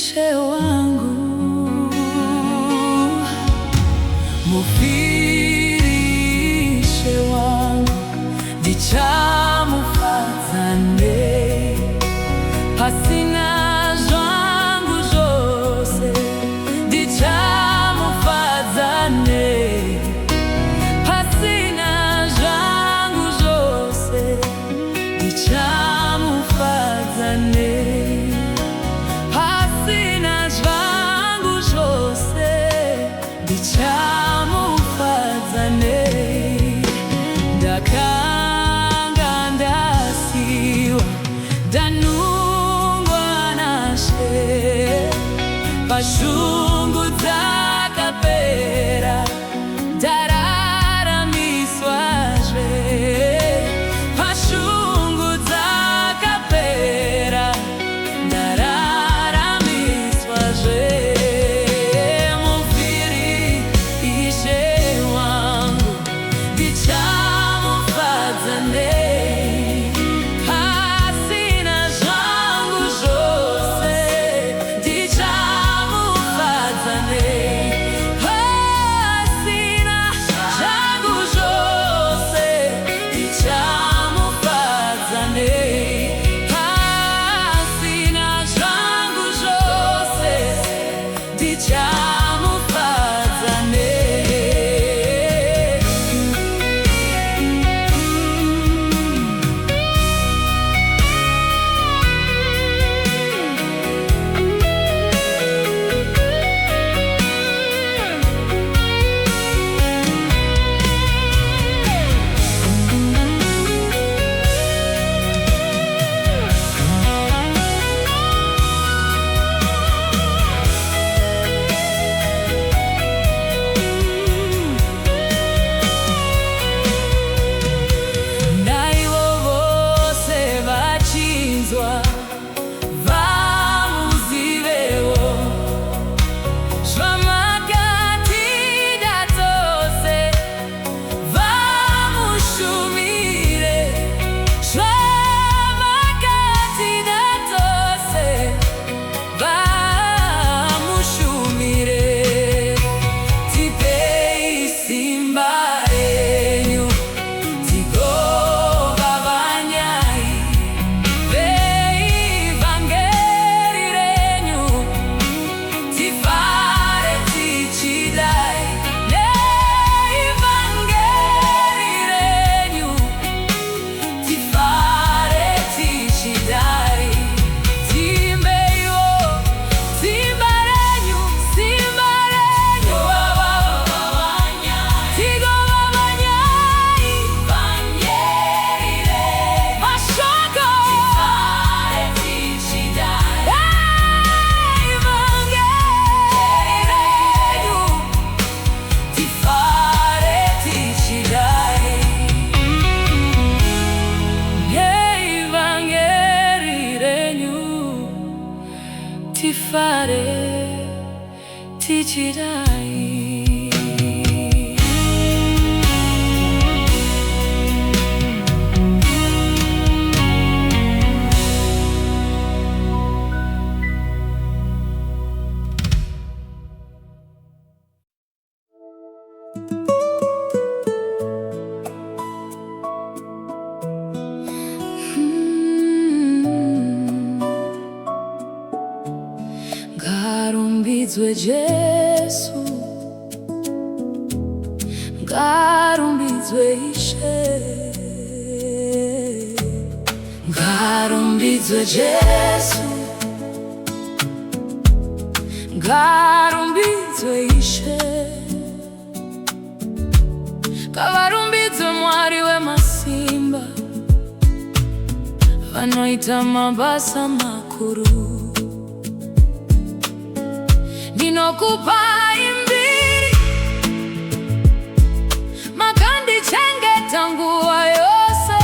Mufirishe wangu, mufirishe wangu, ndichamufatane pasina zvangu zose, ndichamufatane pasina zvangu zose, ndichamufatane pasina zvangu zose, ndichamufatane. Ndakanga ndasiwa, ndanungwa nashe, pashungu dzakapera, ndararamiswazve. Pashungu dzakapera, ndararamiswazve. Mufirishe wangu, ndichamufatane pasina zvangu zvose, ndichamufatane pasina zvangu zvose, ndichamufatane pasina zvangu zvose, ndichamufatane. Naivo vose vachinzwa, vamuzivewo zvamakatida tose, vamushumire zvamakatida tose, vamushumire. Tipei simba renyu, tigova vanyai veivhangeri renyu, tifare tichidai neivhangeri renyu, tifare tichidai. Timbeiwo simba renyu, simba renyu, tigova vanyai vhangeri renyu, mashoko tifare tichidai neivhangeri renyu, tifare tichidai neivhangeri renyu, tifare tichidai. Ngarumbidzwe Jesu, ngarumbidzwe Ishe, ngarumbidzwe Jesu, ngarumbidzwe Ishe, ngavarumbidzwe Mwari wemasimba, vanoita mabasa makuru. Ndinokupai mbiri, makandichengeta nguva yose,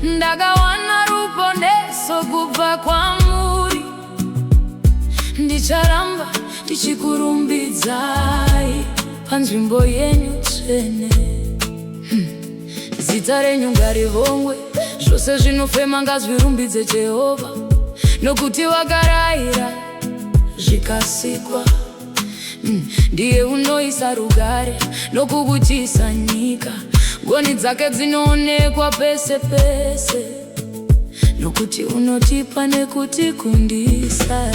ndakawana ruponeso kubva kwamuri. Ndicharamba ndichikurumbidzai panzvimbo yenyu tsvene. Zita renyu ngarivongwe, zvose zvinofema ngazvirumbidze Jehovha. nokuti wakarayira zvikasikwa. Ndiye unoisa rugare nokukutisa nyika. Ngoni dzake dzinoonekwa pese pese, nokuti unotipa nekutikundisa.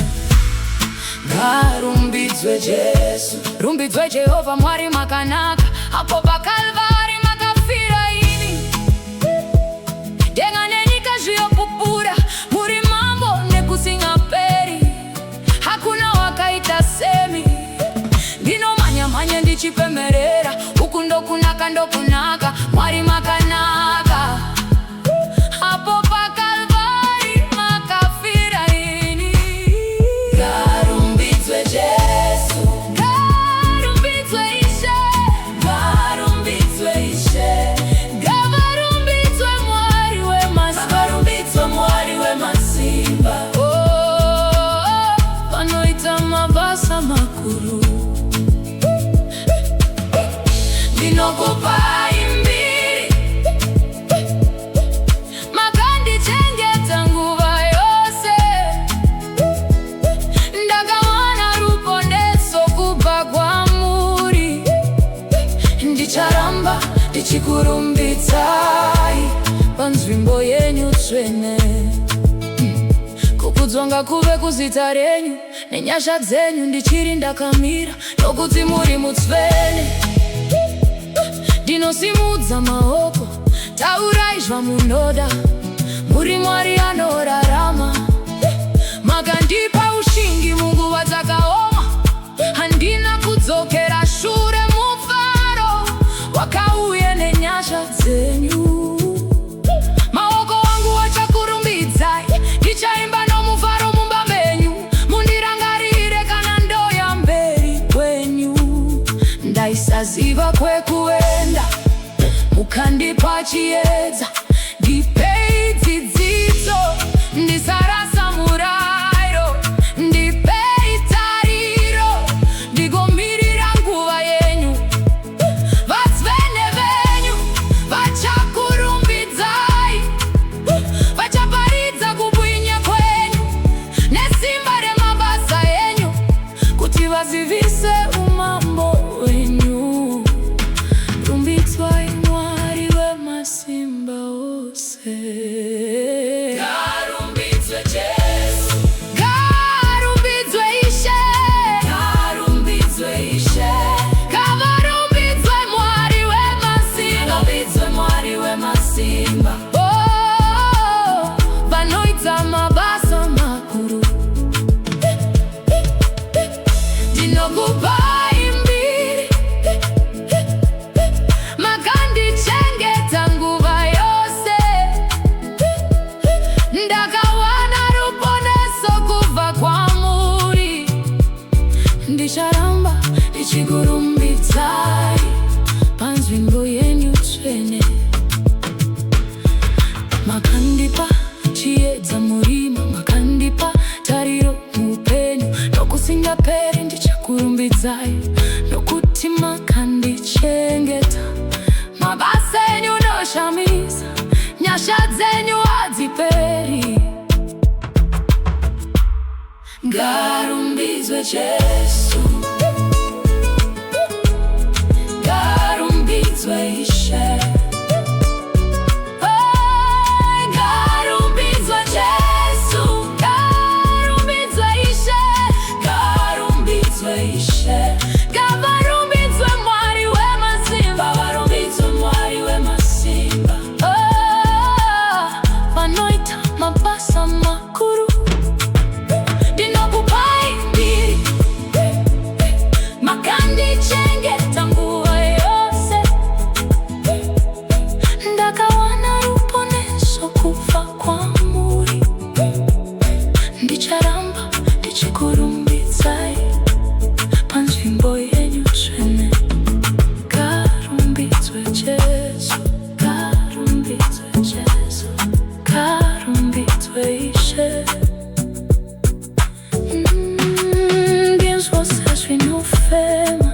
Ngarumbidzwe Jesu, rumbidzwe Jehovha Mwari makanaka. Apo paKalvari makafira ini, denga nenyika zviyopupura. Muri mambo nekusingaperi, hakuna wakaita semi. Ndinomanya-manya ndichipemerera, uku ndokunaka ndokunaka, Mwari makanaka. Apo paKalvari makafira ini. Ngarumbidzwe Jesu, ngarumbidzwe Ishe, ngarumbidzwe Ishe. Ngavarumbidzwe Mwari wemasimba, ngavarumbidzwe Mwari wemasimba. Vanoita mabasa makuru. Ndinokupai mbiri, makandichengeta nguva yose. Ndakawana ruponeso kubva kwamuri. Ndicharamba ndichikurumbidzai panzvimbo yenyu tsvene. Kukudzwa ngakuve kuzita renyu, nenyasha dzenyu ndichiri ndakamira, nokuti muri mutsvene. Ndinosimudza maoko, taurai zvamunoda, muri Mwari anorarama. Makandipa ushingi munguva dzakaoma, handina kudzokera shure. Mufaro wakauye nenyasha dzenyu. Maoko wangu achakurumbidzai, ndichaimba nomufaro mumba menyu. Mundirangarire kana ndoya mberi kwenyu. Ndaisaziva kwekuenda, mukandipa chiedza. Ndipei dzidziso, ndisarasa murayiro. Ndipei tariro, ndigomirira nguva yenyu. Vatsvene venyu vachakurumbidzai, vachaparidza kubwinya kwenyu nesimba remabasa enyu, kuti vazivise umambo wenyu. Rumbidzwai Mwari wemasimba ose. Ngarumbidzwe Jesu, ngarumbidzwe Ishe, ngarumbidzwe Ishe. Ngavarumbidzwe Mwari wemasimba, ngavarumbidzwe Mwari wemasimba. Vanoita mabasa makuru. Ndinokupai mbiri, makandichengeta nguva yose. Ndakawana ruponeso kubva kwamuri. Ndicharamba ndichikurumbidzai panzvimbo yenyu tsvene. Makandipa chiedza murima, makandipa tariro muupenyu, nokusingaperi ndichakurumbidzai, nokuti makandichengeta. Mabasa enyu noshamisa, nyasha dzenyu hadziperi. Ngarumbidzwe Jesu, ngarumbidzwe Ishe. Ngarumbidzwe Jesu, ngarumbidzwe Ishe, ngarumbidzwe Ishe. Ngavarumbidzwe Mwari wemasimba, ngavarumbidzwe Mwari wemasimba. Vanoita mabasa makuru. Ndinokupai mbiri, makandichengeta nguva yose. Ndakawana ruponeso kubva kwamuri. Ndicharamba ndichikurumbidzai panzvimbo yenyu tsvene. Ngarumbidzwe Jesu, ngarumbidzwe Jesu, ngarumbidzwe Ishe. Ndinzwa sezvinofema,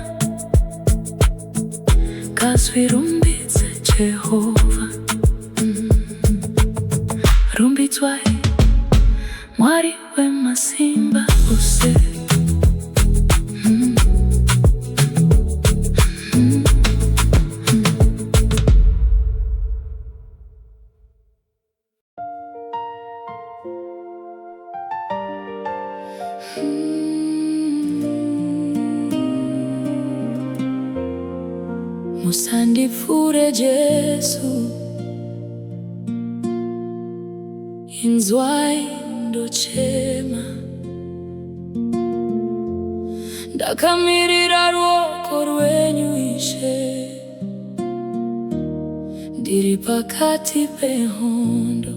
ngazvirumbidze Jehovha. Rumbidzwai mwari w'emasimba use. Musandifure Jesu, inzwai ndochema, ndakamirira ruoko rwenyu Ishe, ndiri pakati pehondo.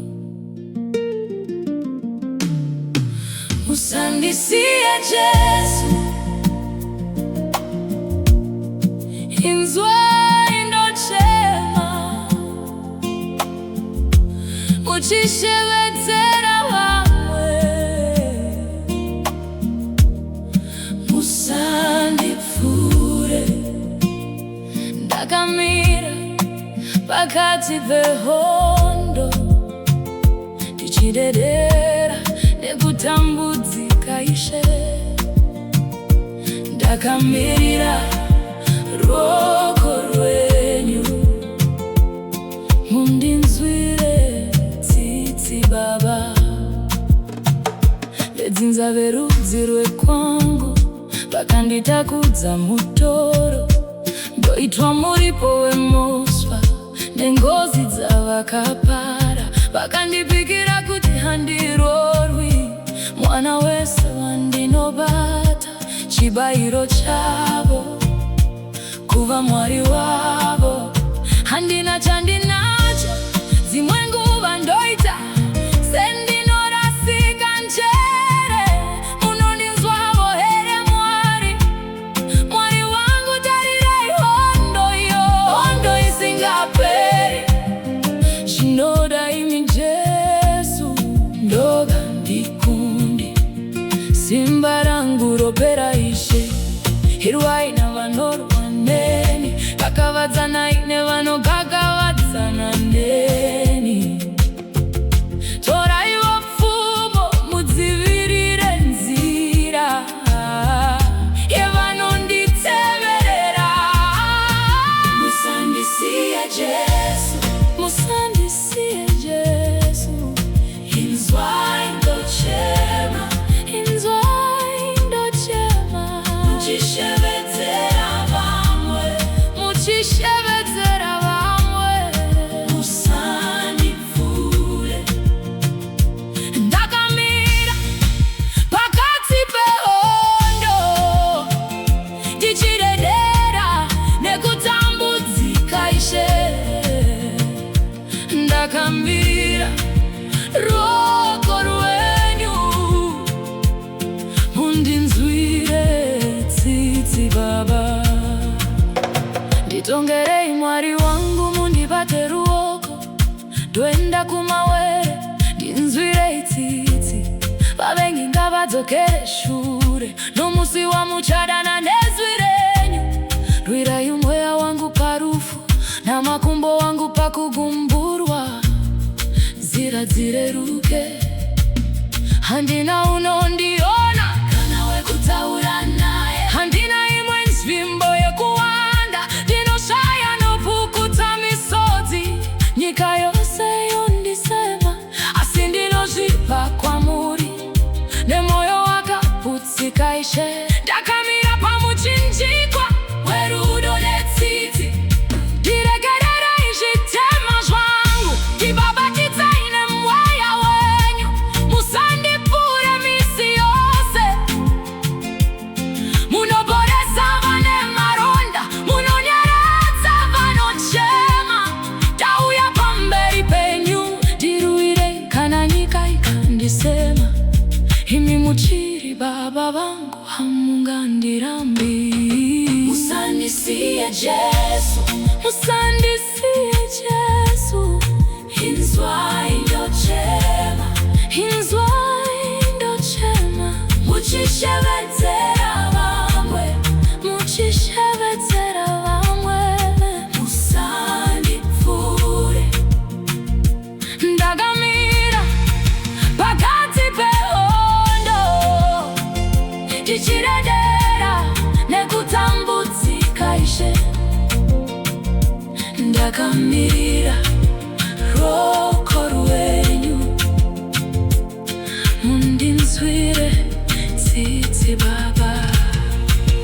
Musandisiye Jesu, inzwai ndochema, muchishevedzera vamwe. Musandifure, ndakamira pakati pehondo, ndichidedera nekutambudzika Ishe, ndakamirira ruoko rwenyu. Mundinzwire tsitsi Baba, vedzinza verudzi rwekwangu vakanditakudza mutoro. Ndoitwa muripo wemuswa nengozi dzavakapara, vakandipikira kuti handirorwi. Mwana wese wandinobata, chibayiro chavo kuva mwari wavo. Handina chandinacho, dzimwe nguva ndoita sendinorasika njere. Munondinzwavo here Mwari, Mwari wangu, tarirai hondo iyo, hondo isingaperi. Zvinoda imi Jesu, ndoga ndikundi, simba rangu ropera Ishe. Irwai navanorwa neni, kakavadzana nevanogagavadzana neni. Toraiwo pfumo mudzivirire nzira yevanonditseverera. Musandisiye Jesu, musandisiye Jesu, inzwai ndochema, inzwai ndochema, muchishevedzera vamwe, muchishevedzera vamwe. Musandifure, ndakamira pakati pehondo, ndichidedera nekutambudzika Ishe, ndakamira ruoko rwenyu. Mundinzwire tsitsi Baba, nditongerei Mwari wangu, mundibate ruoko. Ndoenda kumawere, ndinzwirei tsitsi. Vavengi ngavadzokere shure, nomusi wamuchadana nezwi renyu. Rwirai mweya wangu parufu, namakumbo wangu pakugumburwa. Nzira dzireruke, handina unondiona kana wekutaura naye. Handina imwe nzvimbo yekuwanda, ndinoshaya nopukuta misodzi. Nyika yose yondisema, asi ndinozvipa kwamuri nemoyo wakaputsika Ishe. Ndakamira pamuchinjikwa werudo netsitsi, ndiregererei zvitema zvangu, ndibabatidzai nemweya wenyu. Musandipure misi yose, munoporesa vane maronda, munonyaradza vanochema. Ndauya pamberi penyu, ndiruwirei kana nyika ikandisema. Imi muchiri Baba vangu, hamungandirambi. Musandisiye Jesu, musandisiye Jesu, inzwai ndochema, inzwai ndochema, muchishevedzera vamwe, muchishevedzera vamwe. Musandifure, ndakamira pakati pehondo, ndakamirira ruoko rwenyu mundinzwire tsitsi Baba.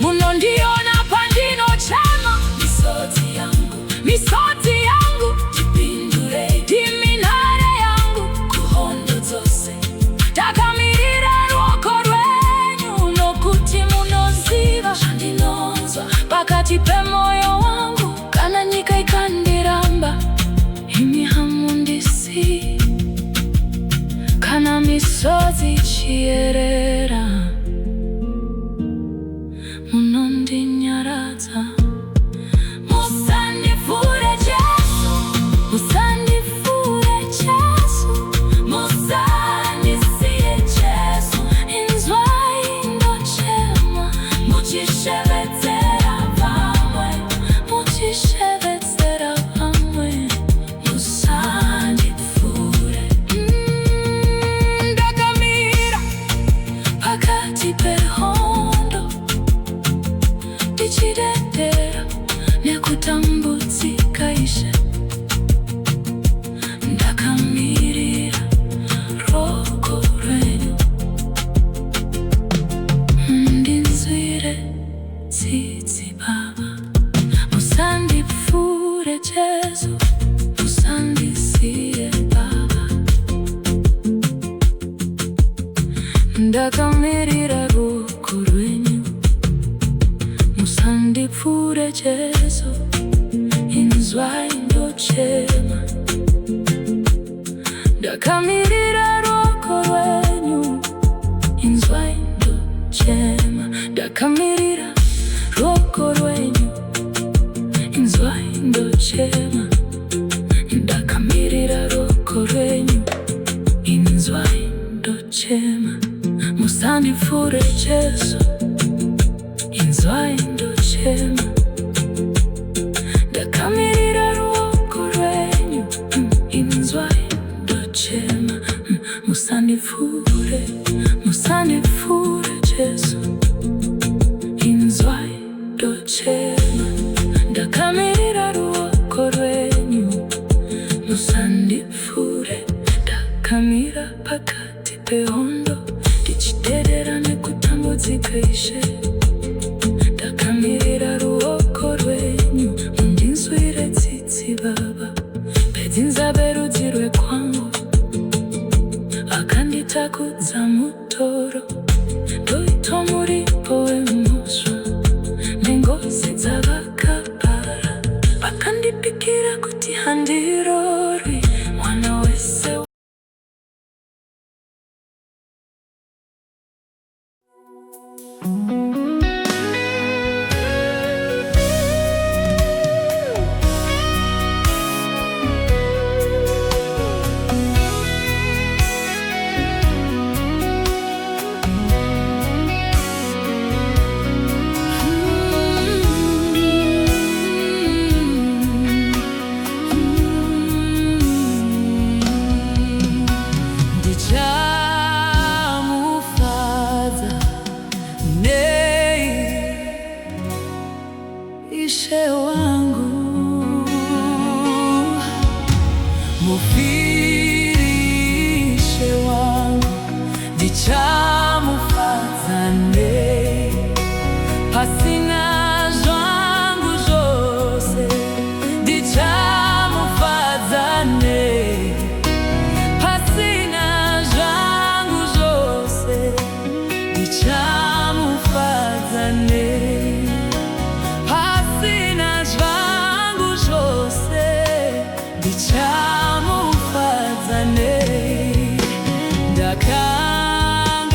Munondiona pandinochema, misodzi yangu tipindure, ndiminare yangu kuhondo dzose. Ndakamirira ruoko rwenyu nokuti munoziva zvandinonzwa pakati pemoyo wangu. Kana nyika ikandiramba, imi hamundisiyi. Kana misodzi ichiyerera, munondinyaradza. Musandifure Jesu, musandifure Jesu, musandisiye Jesu. Inzwai ndochema, muchishevedzera vamwe, muchishevedzera vamwe. Musandifure. Ndakamira pakati pehondo, ndichidedera nekutambudzika Ishe. Ndakamirira ruoko rwenyu mundinzwire tsitsi Baba. Musandifure Jesu, musandisiye Baba. Ndakamirira ruoko rwenyu, musandifure Jesu. Inzwai ndochema, ndakamirira ruoko rwenyu. Inzwai ndochema, ndakamirira ruoko rwenyu. Inzwai ndochema, ndakamirira ruoko rwenyu. Inzwai ndochema, musandifure Jesu. Inzwai ndochema, ndakamirira ruoko rwenyu. Inzwai ndochema, musandifure, musandifure Jesu. Inzwai ndochema, ndakamirira ruoko rwenyu. Musandifure. Ndakamira pakati pehondo, ndichidedera nekutambudzika Ishe. Ndakamirira ruoko rwenyu mundinzwire tsitsi Baba. Pedzinza berudzi rwekwangu, akanditakudza mutoro. Ndoitwa muripo wemuswa, nengozi dzavakapara. Vakandipikira kuti handirori, mwana wese. Ishe wangu, mufirishe wangu, ndichamufadza nei. Pasina zvangu zvose, ndichamufadza nei. Pasina zvangu zvose, ndichamufadza nei. Pasina zvangu zvose, ndichamufadza nei. Ndakanga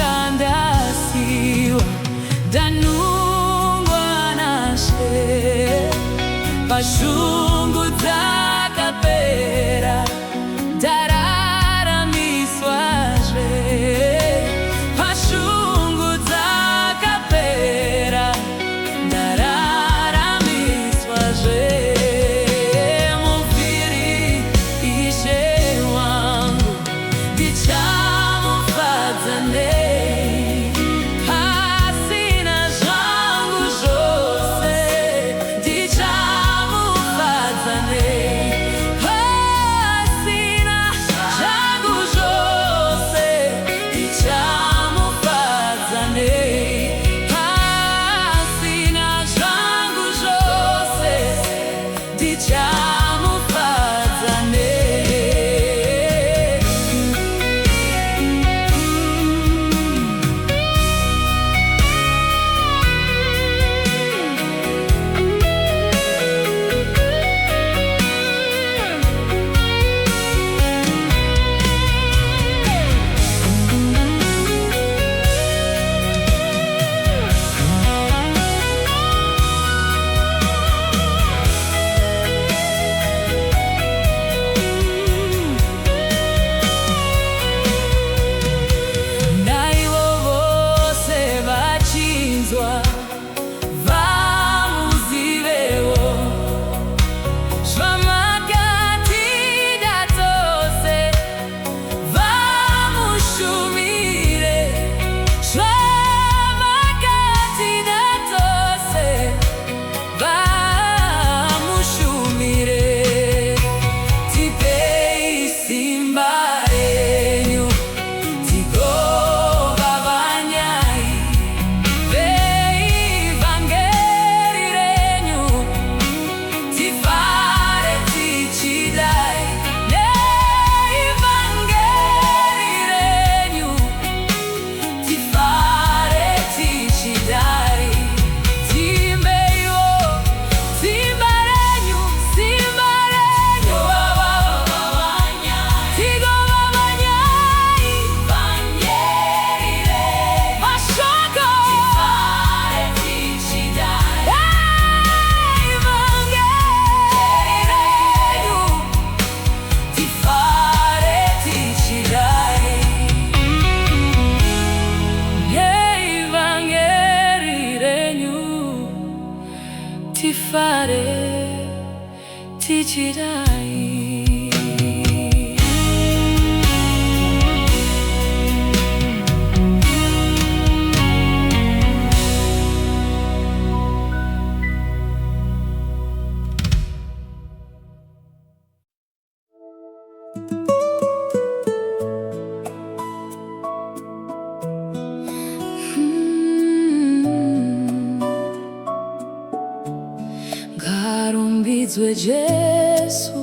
Ngarumbidzwe Jesu,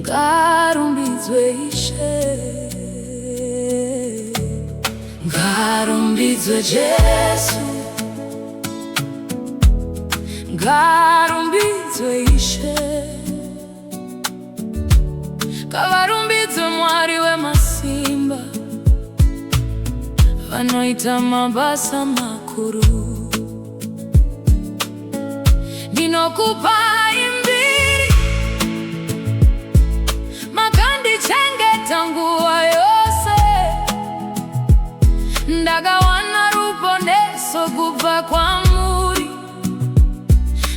ngarumbidzwe Ishe. Ngarumbidzwe Jesu, ngarumbidzwe Ishe. Kavarumbidzwe Mwari wemasimba, vanoita mabasa makuru. Ndinokupa imbiri, makandichengeta nguva yose. Ndakawana ruponeso kubva kwamuri,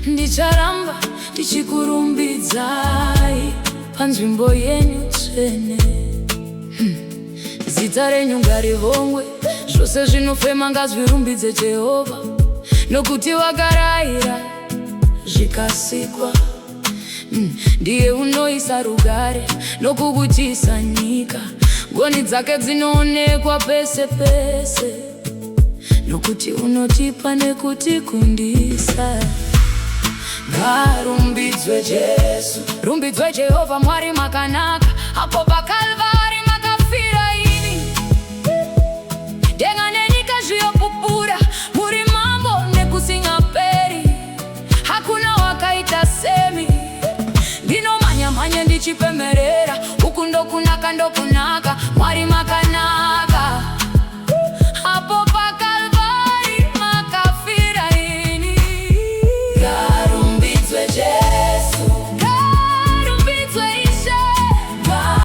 ndicharamba ndichikurumbidzai panzvimbo yenyu tsvene. Zita renyu ngarivongwe, zvose zvinofema ngazvirumbidze Jehovha. Nokuti wakarayira zvikasikwa, ndiye unoisa rugare nokukutisa nyika. Ngoni dzake dzinoonekwa pese pese, nokuti unotipa nekutikundisa. Ngarumbidzwe Jesu, rumbidzwe Jehovha Mwari makanaka. Apo